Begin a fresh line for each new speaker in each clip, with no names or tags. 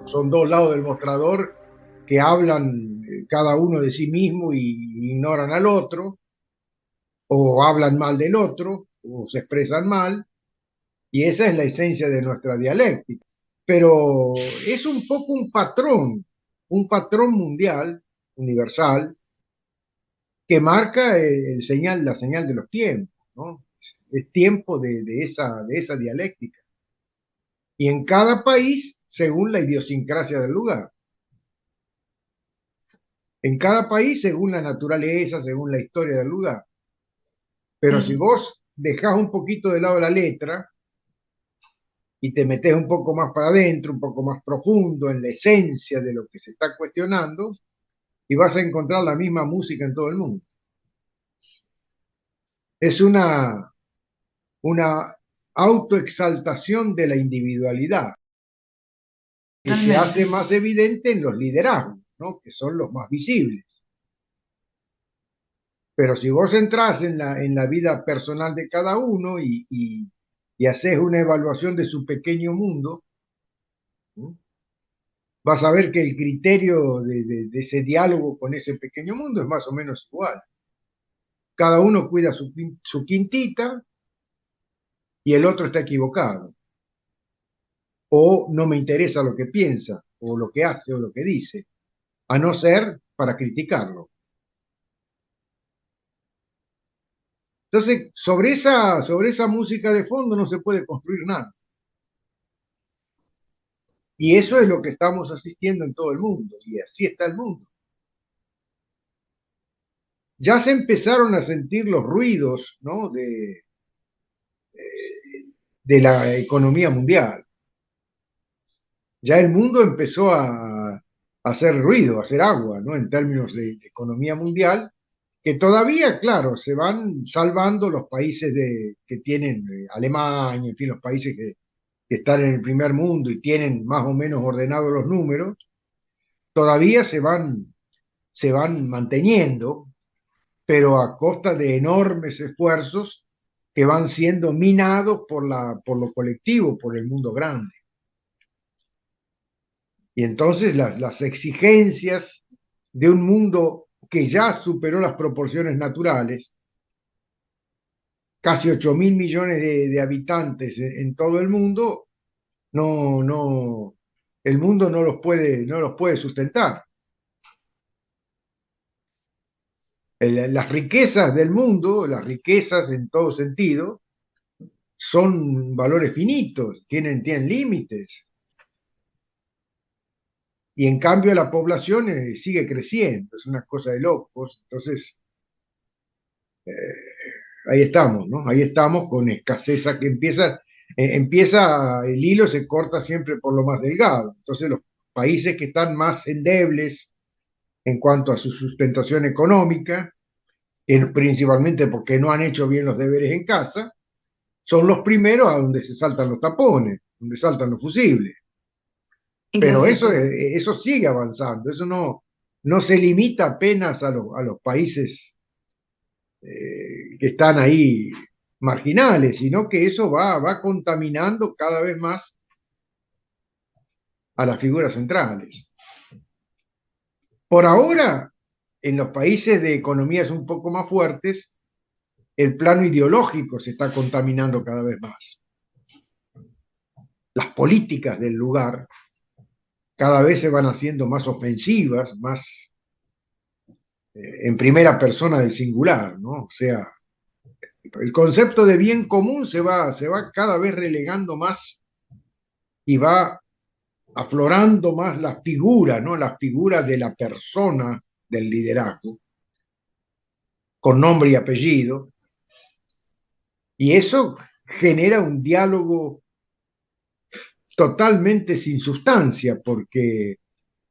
Son dos lados del mostrador que hablan cada uno de sí mismo y ignoran al otro, o hablan mal del otro, o se expresan mal, y esa es la esencia de nuestra dialéctica. Pero es un poco un patrón mundial, universal, que marca la señal de los tiempos, ¿no? Es tiempo de esa dialéctica. Y en cada país, según la idiosincrasia del lugar. En cada país, según la naturaleza, según la historia del lugar. Pero si
Sí,
vos dejás un poquito de lado la letra y te metes un poco más para adentro, un poco más profundo en la esencia de lo que se está cuestionando, y vas a encontrar la misma música en todo el mundo. Es una autoexaltación de la individualidad que se hace
totalmente.
más evidente en los liderazgos, ¿no? Que son los más visibles. Pero si vos entrás en la vida personal de cada uno y haces una evaluación de su pequeño mundo, ¿no? Vas a ver que el criterio de ese diálogo con ese pequeño mundo es más o menos igual. Cada uno cuida su quintita y el otro está equivocado. O no me interesa lo que piensa, o lo que hace, o lo que dice, a no ser para criticarlo. Entonces, sobre esa música de fondo no se puede construir nada. Y eso es lo que estamos asistiendo en todo el mundo, y así está el mundo. Ya se empezaron a sentir los ruidos, ¿no? De la economía mundial. Ya el mundo empezó a hacer ruido, a hacer agua, ¿no? En términos de economía mundial, que todavía, claro, se van salvando los países que tienen Alemania, en fin, los países que están en el primer mundo y tienen más o menos ordenados los números, todavía se van manteniendo, pero a costa de enormes esfuerzos que van siendo minados por lo colectivo, por el mundo grande. Y entonces las exigencias de un mundo que ya superó las proporciones naturales, casi 8 mil millones de habitantes en todo el mundo, no, el mundo no los puede sustentar. Las riquezas del mundo, las riquezas en todo sentido, son valores finitos, tienen límites. Y en cambio la población sigue creciendo, es una cosa de locos. Entonces, eh, ahí estamos, ¿no? Ahí estamos con escasez que empieza, el hilo se corta siempre por lo más delgado. Entonces los países que están más endebles en cuanto a su sustentación económica, principalmente porque no han hecho bien los deberes en casa, son los primeros a donde se saltan los tapones, donde saltan los fusibles.
Y
Pero
lógico.
eso sigue avanzando, eso no se limita apenas a los países que están ahí marginales, sino que eso va contaminando cada vez más a las figuras centrales. Por ahora, en los países de economías un poco más fuertes, el plano ideológico se está contaminando cada vez más. Las políticas del lugar cada vez se van haciendo más ofensivas, más en primera persona del singular, ¿no? O sea, el concepto de bien común se va cada vez relegando más y va aflorando más la figura, ¿no? La figura de la persona del liderazgo, con nombre y apellido, y eso genera un diálogo totalmente sin sustancia, porque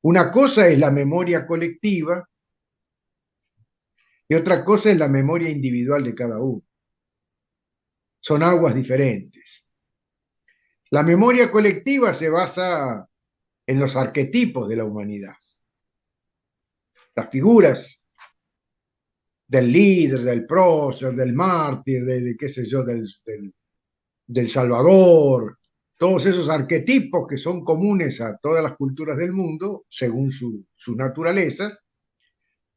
una cosa es la memoria colectiva y otra cosa es la memoria individual de cada uno. Son aguas diferentes. La memoria colectiva se basa en los arquetipos de la humanidad. las figuras del líder, del prócer, del mártir, de qué sé yo, del salvador, todos esos arquetipos que son comunes a todas las culturas del mundo, según sus naturalezas,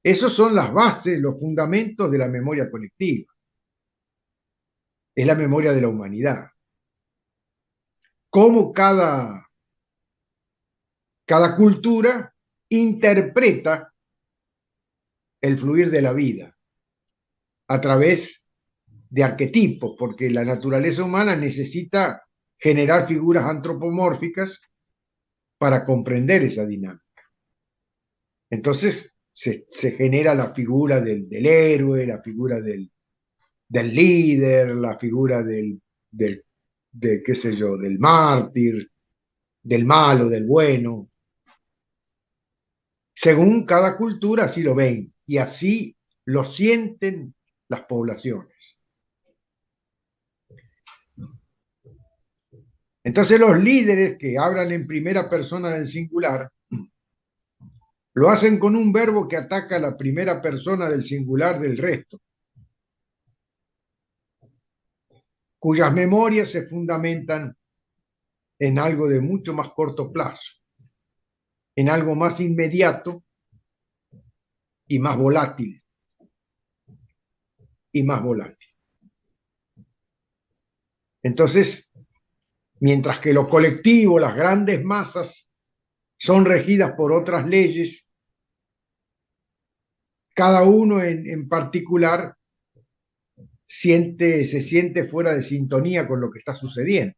esos son las bases, los fundamentos de la memoria colectiva. Es la memoria de la humanidad. Cómo cada cultura interpreta el fluir de la vida a través de arquetipos, porque la naturaleza humana necesita generar figuras antropomórficas para comprender esa dinámica. Entonces se genera la figura del héroe, la figura del líder, la figura qué sé yo, del mártir, del malo, del bueno. Según cada cultura así lo ven y así lo sienten las poblaciones. Entonces los líderes que hablan en primera persona del singular lo hacen con un verbo que ataca a la primera persona del singular del resto, cuyas memorias se fundamentan en algo de mucho más corto plazo, en algo más inmediato y más volátil, y más volátil. Entonces, mientras que lo colectivo, las grandes masas, son regidas por otras leyes, cada uno en particular se siente fuera de sintonía con lo que está sucediendo.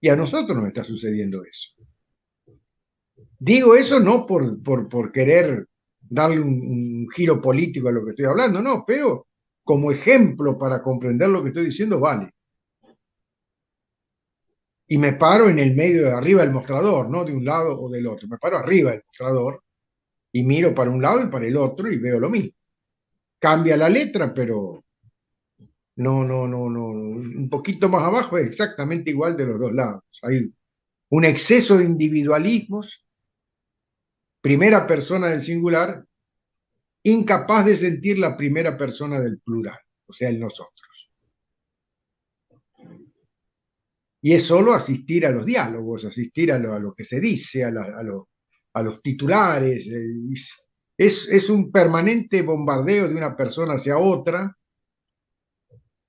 Y a nosotros nos está sucediendo eso. Digo eso no por querer darle un giro político a lo que estoy hablando, no, pero como ejemplo para comprender lo que estoy diciendo, vale. Y me paro en el medio de arriba del mostrador, no de un lado o del otro. Me paro arriba del mostrador y miro para un lado y para el otro y veo lo mismo. Cambia la letra, pero no. Un poquito más abajo es exactamente igual de los dos lados. Hay un exceso de individualismos, primera persona del singular, incapaz de sentir la primera persona del plural, o sea, el nosotros. Y es solo asistir a los diálogos, asistir a lo que se dice, a los titulares. Es un permanente bombardeo de una persona hacia otra,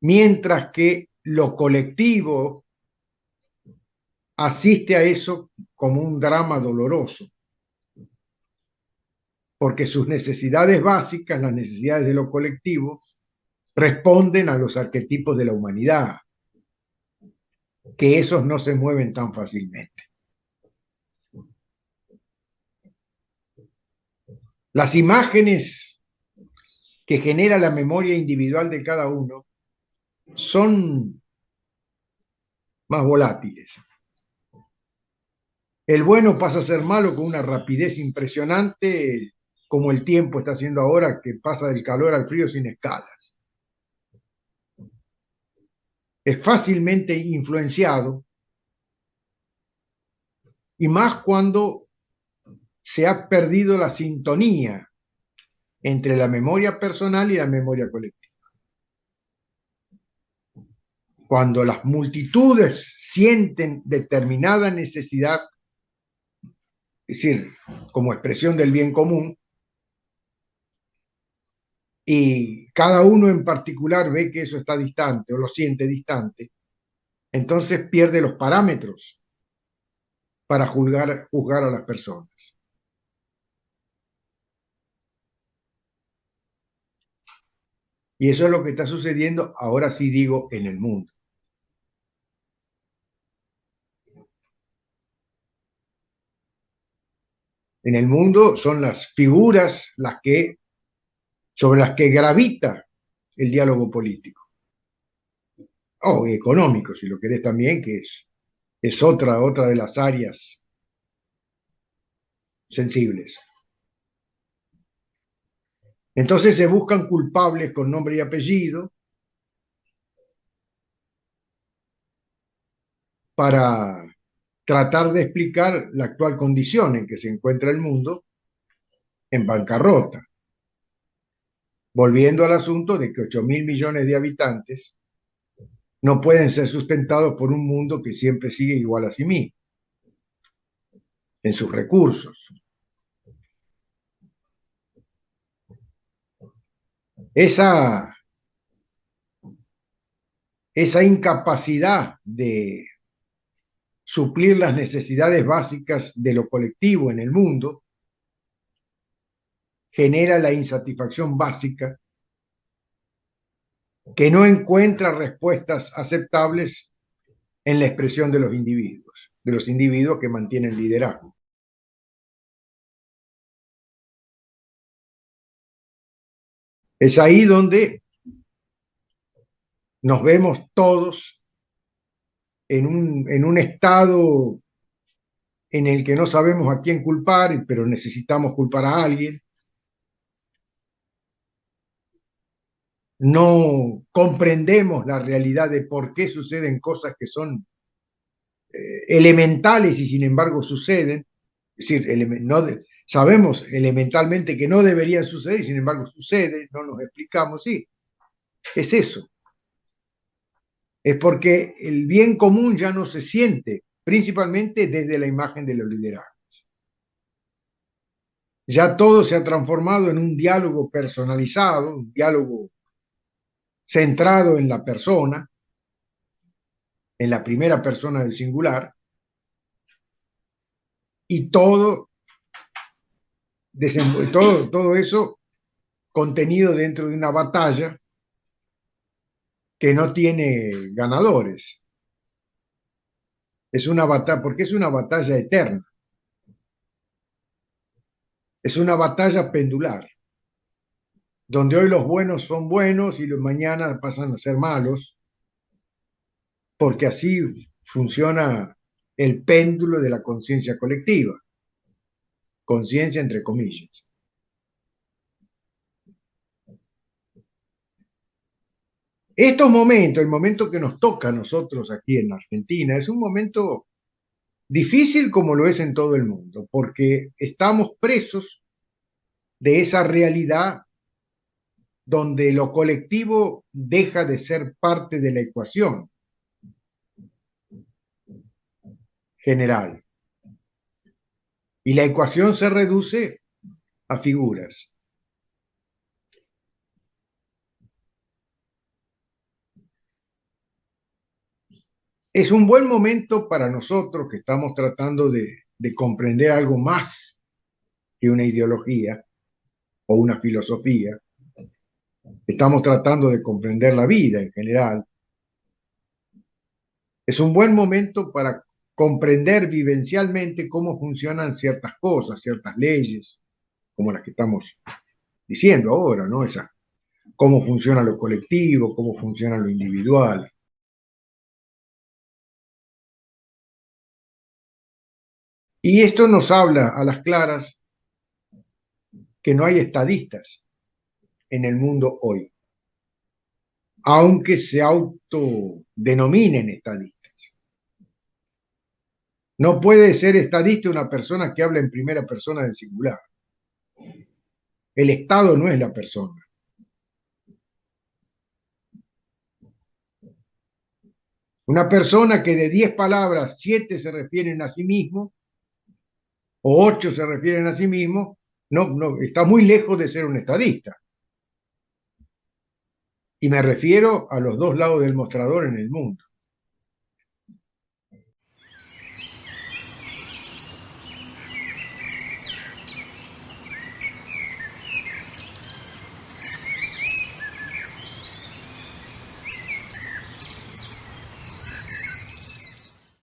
mientras que lo colectivo asiste a eso como un drama doloroso, porque sus necesidades básicas, las necesidades de lo colectivo, responden a los arquetipos de la humanidad, que esos no se mueven tan fácilmente. Las imágenes que genera la memoria individual de cada uno son más volátiles. El bueno pasa a ser malo con una rapidez impresionante, como el tiempo está haciendo ahora, que pasa del calor al frío sin escalas. Es fácilmente influenciado, y más cuando se ha perdido la sintonía entre la memoria personal y la memoria colectiva. Cuando las multitudes sienten determinada necesidad, es decir, como expresión del bien común, y cada uno en particular ve que eso está distante o lo siente distante, entonces pierde los parámetros para juzgar a las personas. Y eso es lo que está sucediendo, ahora sí digo, en el mundo. En el mundo son las figuras sobre las que gravita el diálogo político. O económico, si lo querés también, que es otra de las áreas sensibles. Entonces se buscan culpables con nombre y apellido para tratar de explicar la actual condición en que se encuentra el mundo en bancarrota, volviendo al asunto de que 8.000 millones de habitantes no pueden ser sustentados por un mundo que siempre sigue igual a sí mismo en sus recursos. Esa incapacidad de suplir las necesidades básicas de lo colectivo en el mundo genera la insatisfacción básica que no encuentra respuestas aceptables en la expresión de los individuos que mantienen liderazgo. Es ahí donde nos vemos todos en un estado en el que no sabemos a quién culpar, pero necesitamos culpar a alguien. No comprendemos la realidad de por qué suceden cosas que son elementales y sin embargo suceden. Es decir, sabemos elementalmente que no deberían suceder y sin embargo sucede, no nos explicamos, sí, es eso. Es porque el bien común ya no se siente, principalmente desde la imagen de los liderazgos. Ya todo se ha transformado en un diálogo personalizado, un diálogo centrado en la persona, en la primera persona del singular, y todo eso contenido dentro de una batalla que no tiene ganadores. Es una batalla, porque es una batalla eterna. Es una batalla pendular, donde hoy los buenos son buenos y los mañana pasan a ser malos, porque así funciona el péndulo de la conciencia colectiva, conciencia entre comillas. Estos momentos, el momento que nos toca a nosotros aquí en Argentina, es un momento difícil como lo es en todo el mundo, porque estamos presos de esa realidad donde lo colectivo deja de ser parte de la ecuación general y la ecuación se reduce a figuras. Es un buen momento para nosotros que estamos tratando de comprender algo más que una ideología o una filosofía. Estamos tratando de comprender la vida en general. Es un buen momento para comprender vivencialmente cómo funcionan ciertas cosas, ciertas leyes, como las que estamos diciendo ahora, ¿no? Cómo funciona lo colectivo, cómo funciona lo individual. Y esto nos habla a las claras que no hay estadistas en el mundo hoy, aunque se autodenominen estadistas. No puede ser estadista una persona que habla en primera persona del singular. El Estado no es la persona. Una persona que de 10 palabras, 7 se refieren a sí mismo, o 8 se refieren a sí mismo, no, está muy lejos de ser un estadista. Y me refiero a los dos lados del mostrador en el mundo.